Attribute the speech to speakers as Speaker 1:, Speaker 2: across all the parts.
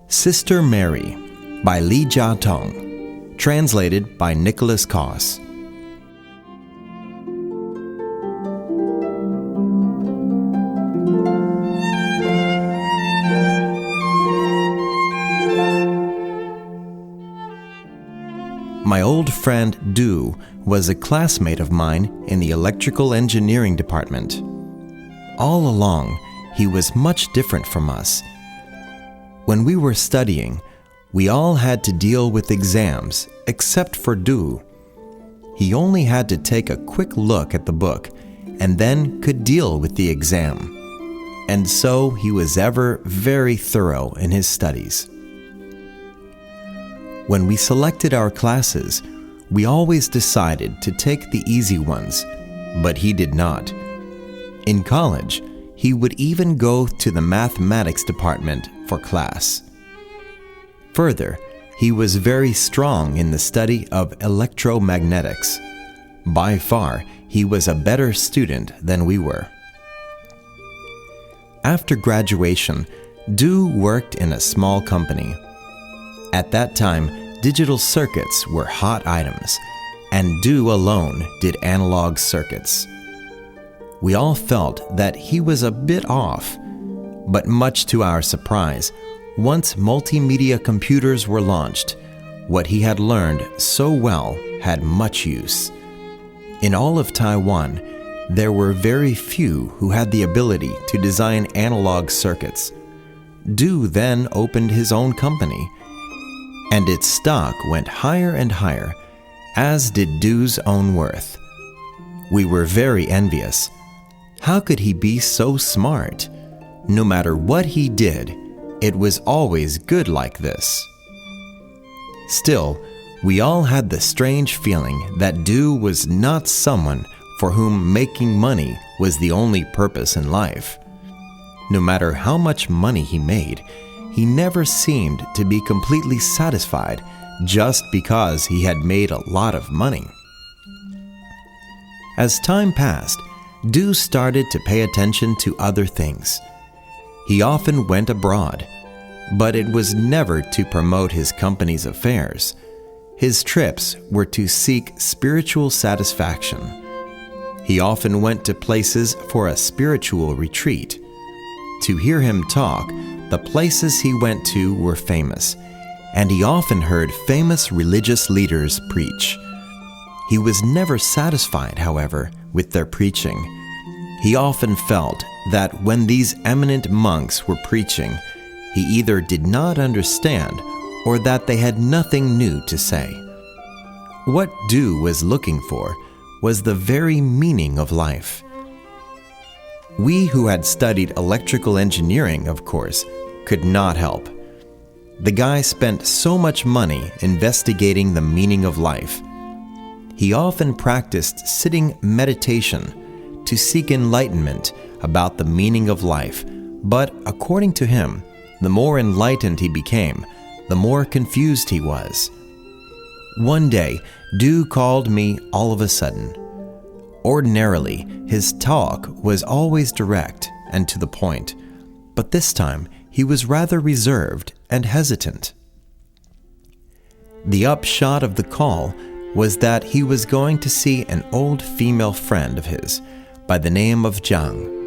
Speaker 1: Sister Mary by Li Jiatong, translated by Nicholas Koss. My old friend Du was a classmate of mine in the electrical engineering department. All along, he was much different from us. When we were studying, we all had to deal with exams, except for Du. He only had to take a quick look at the book and then could deal with the exam. And so he was ever very thorough in his studies. When we selected our classes, we always decided to take the easy ones, but he did not. In college, he would even go to the mathematics department for class. Further, he was very strong in the study of electromagnetics. By far, he was a better student than we were. After graduation, Du worked in a small company. At that time, digital circuits were hot items, and Du alone did analog circuits. We all felt that he was a bit off, but much to our surprise, once multimedia computers were launched, what he had learned so well had much use. In all of Taiwan, there were very few who had the ability to design analog circuits. Du then opened his own company, and its stock went higher and higher, as did Du's own worth. We were very envious. How could he be so smart? No matter what he did, it was always good like this. Still, we all had the strange feeling that Du was not someone for whom making money was the only purpose in life. No matter how much money he made, he never seemed to be completely satisfied just because he had made a lot of money. As time passed, Du started to pay attention to other things. He often went abroad, but it was never to promote his company's affairs. His trips were to seek spiritual satisfaction. He often went to places for a spiritual retreat. To hear him talk, the places he went to were famous, and he often heard famous religious leaders preach. He was never satisfied, however, with their preaching. He often felt that when these eminent monks were preaching, he either did not understand or that they had nothing new to say. What Du was looking for was the very meaning of life. We who had studied electrical engineering, of course, could not help. The guy spent so much money investigating the meaning of life. He often practiced sitting meditation to seek enlightenment about the meaning of life, but according to him, the more enlightened he became, the more confused he was. One day, Du called me all of a sudden. Ordinarily, his talk was always direct and to the point, but this time he was rather reserved and hesitant. The upshot of the call was that he was going to see an old female friend of his by the name of Zhang.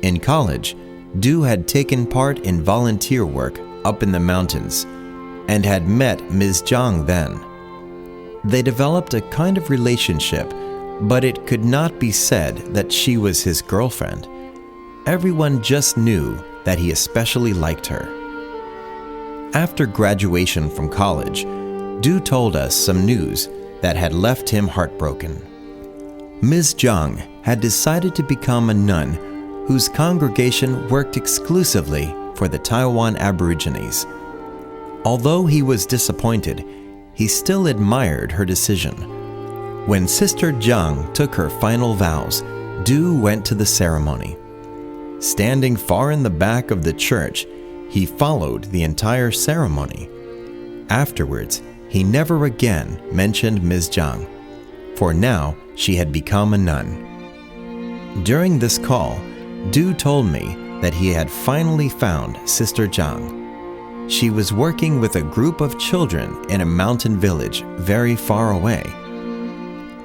Speaker 1: In college, Du had taken part in volunteer work up in the mountains and had met Ms. Zhang then. They developed a kind of relationship, but it could not be said that she was his girlfriend. Everyone just knew that he especially liked her. After graduation from college, Du told us some news that had left him heartbroken. Ms. Zhang had decided to become a nun whose congregation worked exclusively for the Taiwan Aborigines. Although he was disappointed, he still admired her decision. When Sister Zhang took her final vows, Du went to the ceremony. Standing far in the back of the church, he followed the entire ceremony. Afterwards, he never again mentioned Ms. Zhang, for now she had become a nun. During this call, Du told me that he had finally found Sister Zhang. She was working with a group of children in a mountain village very far away.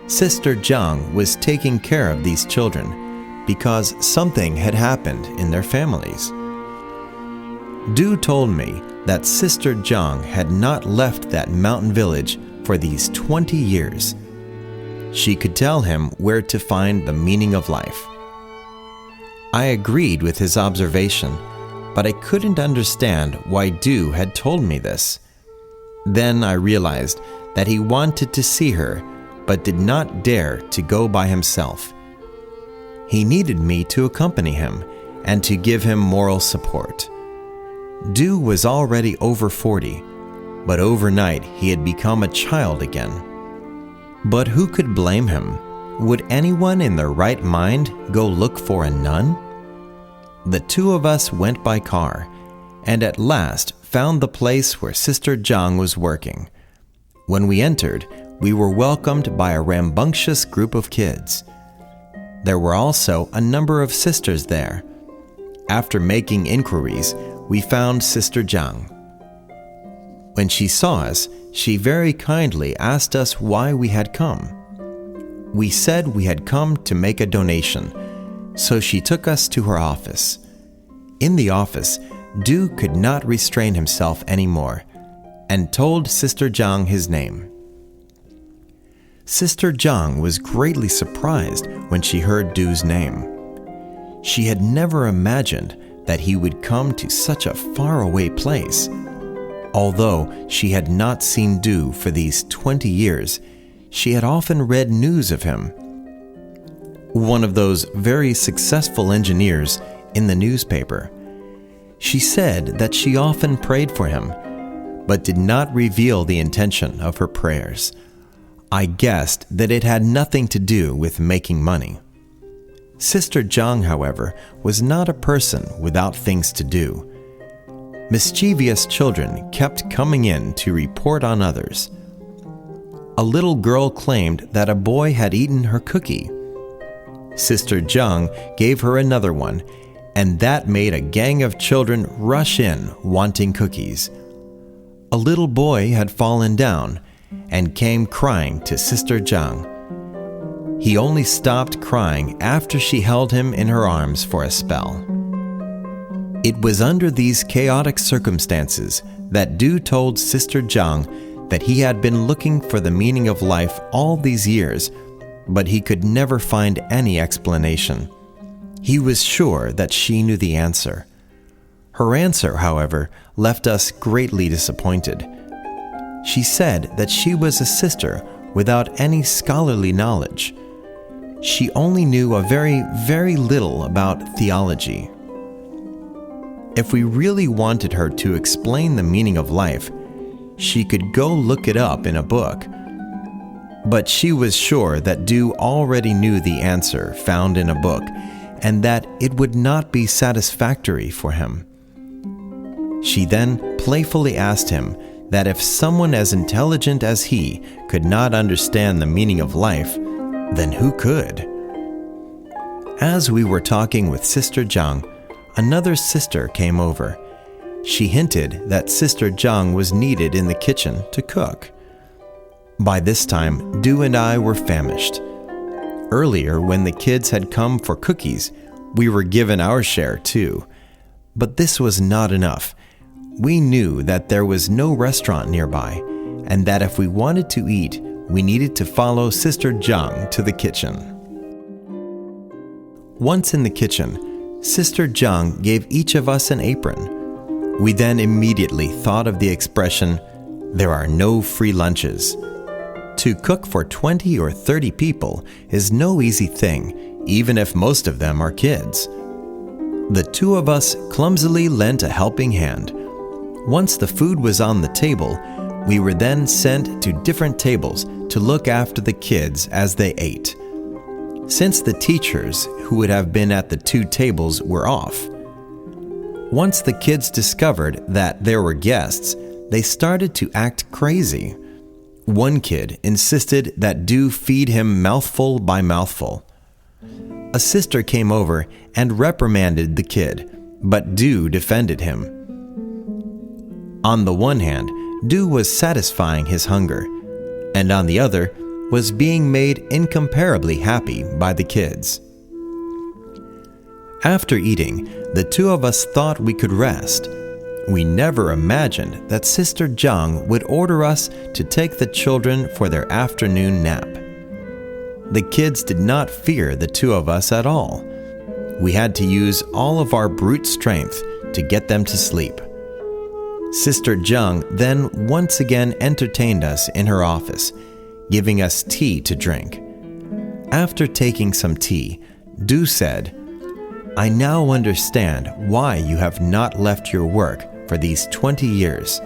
Speaker 1: Sister Zhang was taking care of these children because something had happened in their families. Du told me that Sister Zhang had not left that mountain village for these 20 years. She could tell him where to find the meaning of life. I agreed with his observation, but I couldn't understand why Du had told me this. Then I realized that he wanted to see her, but did not dare to go by himself. He needed me to accompany him and to give him moral support. Du was already over 40, but overnight he had become a child again. But who could blame him? Would anyone in their right mind go look for a nun? The two of us went by car, and at last found the place where Sister Zhang was working. When we entered, we were welcomed by a rambunctious group of kids. There were also a number of sisters there. After making inquiries, we found Sister Zhang. When she saw us, she very kindly asked us why we had come. We said we had come to make a donation, so she took us to her office. In the office, Du could not restrain himself anymore and told Sister Zhang his name. Sister Zhang was greatly surprised when she heard Du's name. She had never imagined that he would come to such a faraway place. Although she had not seen Du for these 20 years, she had often read news of him. One of those very successful engineers in the newspaper. She said that she often prayed for him, but did not reveal the intention of her prayers. I guessed that it had nothing to do with making money. Sister Zhang, however, was not a person without things to do. Mischievous children kept coming in to report on others. A little girl claimed that a boy had eaten her cookie. Sister Zhang gave her another one, and that made a gang of children rush in wanting cookies. A little boy had fallen down and came crying to Sister Zhang. He only stopped crying after she held him in her arms for a spell. It was under these chaotic circumstances that Du told Sister Zhang that he had been looking for the meaning of life all these years, but he could never find any explanation. He was sure that she knew the answer. Her answer, however, left us greatly disappointed. She said that she was a sister without any scholarly knowledge. She only knew a very little about theology. If we really wanted her to explain the meaning of life, she could go look it up in a book. But she was sure that Du already knew the answer found in a book, and that it would not be satisfactory for him. She then playfully asked him that if someone as intelligent as he could not understand the meaning of life, then who could? As we were talking with Sister Zhang, another sister came over. She hinted that Sister Zhang was needed in the kitchen to cook. By this time, Du and I were famished. Earlier, when the kids had come for cookies, we were given our share too. But this was not enough. We knew that there was no restaurant nearby, and that if we wanted to eat, we needed to follow Sister Zhang to the kitchen. Once in the kitchen, Sister Zhang gave each of us an apron. We then immediately thought of the expression, "There are no free lunches." To cook for 20 or 30 people is no easy thing, even if most of them are kids. The two of us clumsily lent a helping hand. Once the food was on the table, we were then sent to different tables to look after the kids as they ate. Since the teachers who would have been at the two tables were off, Once the kids discovered that there were guests, they started to act crazy. One kid insisted that Du feed him mouthful by mouthful. A sister came over and reprimanded the kid, but Du defended him. On the one hand, Du was satisfying his hunger, and on the other, was being made incomparably happy by the kids. After eating, the two of us thought we could rest. We never imagined that Sister Zhang would order us to take the children for their afternoon nap. The kids did not fear the two of us at all. We had to use all of our brute strength to get them to sleep. Sister Zhang then once again entertained us in her office, giving us tea to drink. After taking some tea, Du said, "I now understand why you have not left your work for these 20 years.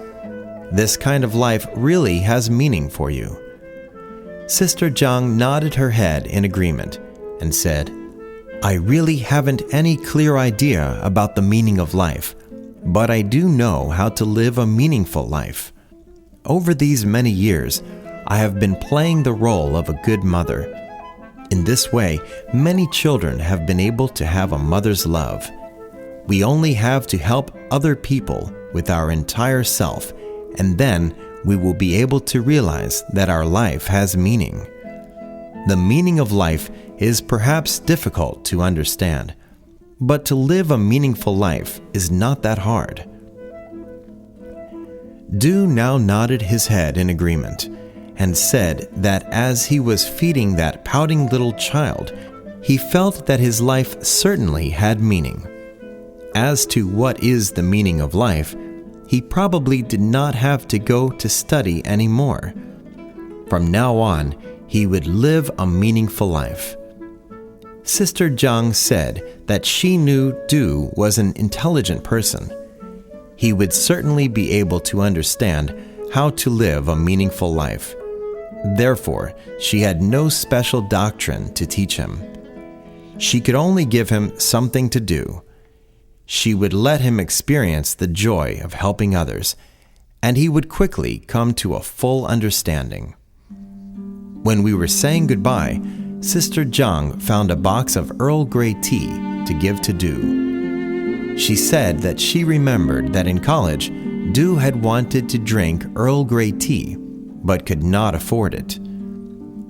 Speaker 1: This kind of life really has meaning for you." Sister Zhang nodded her head in agreement and said, "I really haven't any clear idea about the meaning of life, but I do know how to live a meaningful life. Over these many years, I have been playing the role of a good mother. In this way, many children have been able to have a mother's love. We only have to help other people with our entire self, and then we will be able to realize that our life has meaning. The meaning of life is perhaps difficult to understand, but to live a meaningful life is not that hard." Du now nodded his head in agreement and said that as he was feeding that pouting little child, he felt that his life certainly had meaning. As to what is the meaning of life, he probably did not have to go to study anymore. From now on, he would live a meaningful life. Sister Zhang said that she knew Du was an intelligent person. He would certainly be able to understand how to live a meaningful life. Therefore, she had no special doctrine to teach him. She could only give him something to do. She would let him experience the joy of helping others, and he would quickly come to a full understanding. When we were saying goodbye, Sister Zhang found a box of Earl Grey tea to give to Du. She said that she remembered that in college, Du had wanted to drink Earl Grey tea, but could not afford it.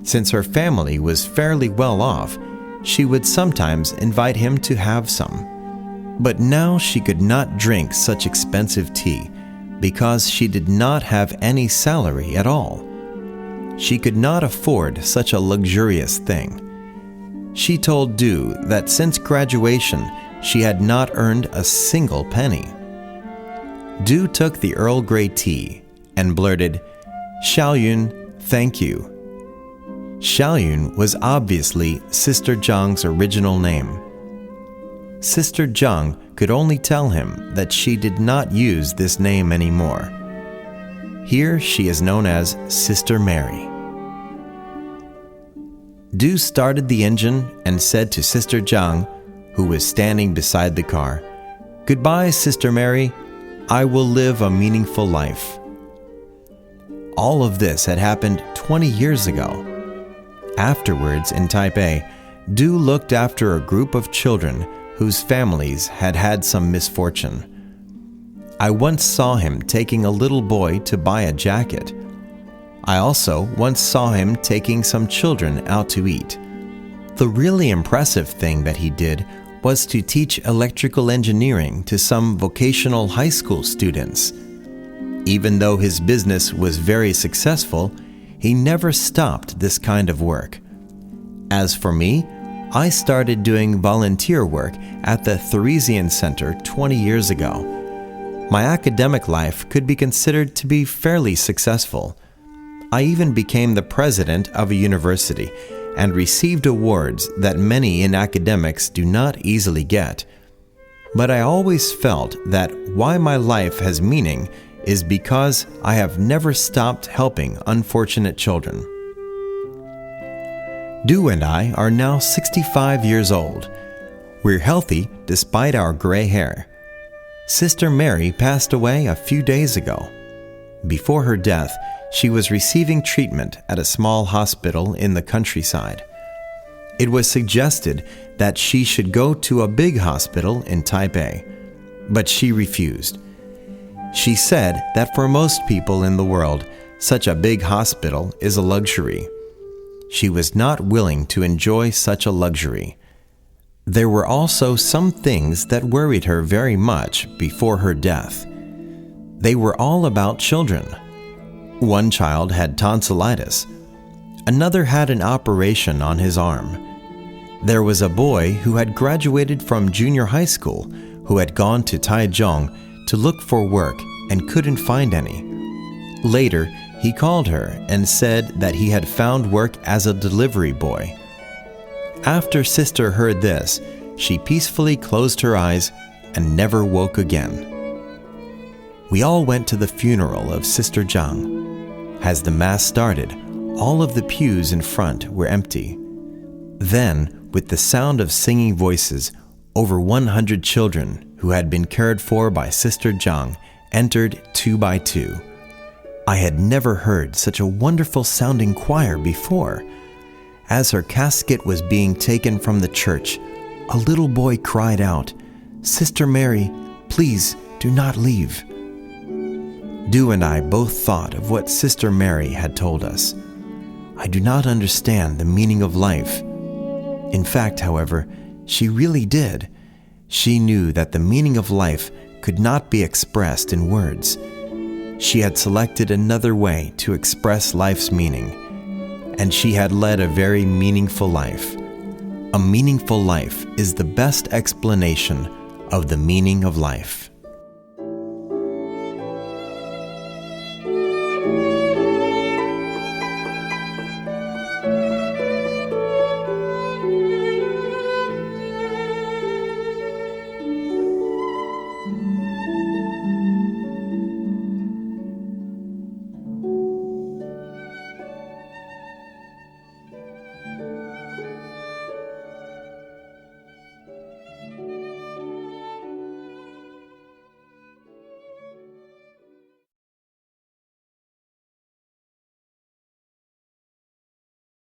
Speaker 1: Since her family was fairly well off, she would sometimes invite him to have some. But now she could not drink such expensive tea because she did not have any salary at all. She could not afford such a luxurious thing. She told Du that since graduation, she had not earned a single penny. Du took the Earl Grey tea and blurted, "Xiaoyun, thank you." Xiaoyun was obviously Sister Zhang's original name. Sister Zhang could only tell him that she did not use this name anymore. Here she is known as Sister Mary. Du started the engine and said to Sister Zhang, who was standing beside the car, "Goodbye, Sister Mary. I will live a meaningful life." All of this had happened 20 years ago. Afterwards, in Taipei, Du looked after a group of children whose families had had some misfortune. I once saw him taking a little boy to buy a jacket. I also once saw him taking some children out to eat. The really impressive thing that he did was to teach electrical engineering to some vocational high school students. Even though his business was very successful, he never stopped this kind of work. As for me, I started doing volunteer work at the Theresian Center 20 years ago. My academic life could be considered to be fairly successful. I even became the president of a university and received awards that many in academics do not easily get. But I always felt that why my life has meaning is because I have never stopped helping unfortunate children. Du and I are now 65 years old. We're healthy despite our gray hair. Sister Mary passed away a few days ago. Before her death, she was receiving treatment at a small hospital in the countryside. It was suggested that she should go to a big hospital in Taipei, but she refused. She said that for most people in the world, such a big hospital is a luxury. She was not willing to enjoy such a luxury. There were also some things that worried her very much before her death. They were all about children. One child had tonsillitis. Another had an operation on his arm. There was a boy who had graduated from junior high school who had gone to Taichung to look for work and couldn't find any. Later, he called her and said that he had found work as a delivery boy. After Sister heard this, she peacefully closed her eyes and never woke again. We all went to the funeral of Sister Zhang. As the Mass started, all of the pews in front were empty. Then, with the sound of singing voices, over 100 children who had been cared for by Sister Zhang entered 2 by 2. I had never heard such a wonderful sounding choir before. As her casket was being taken from the church, a little boy cried out, "Sister Mary, please do not leave." Du and I both thought of what Sister Mary had told us. I do not understand the meaning of life. In fact, however, she really did. She knew that the meaning of life could not be expressed in words. She had selected another way to express life's meaning, and she had led a very meaningful life. A meaningful life is the best explanation of the meaning of life.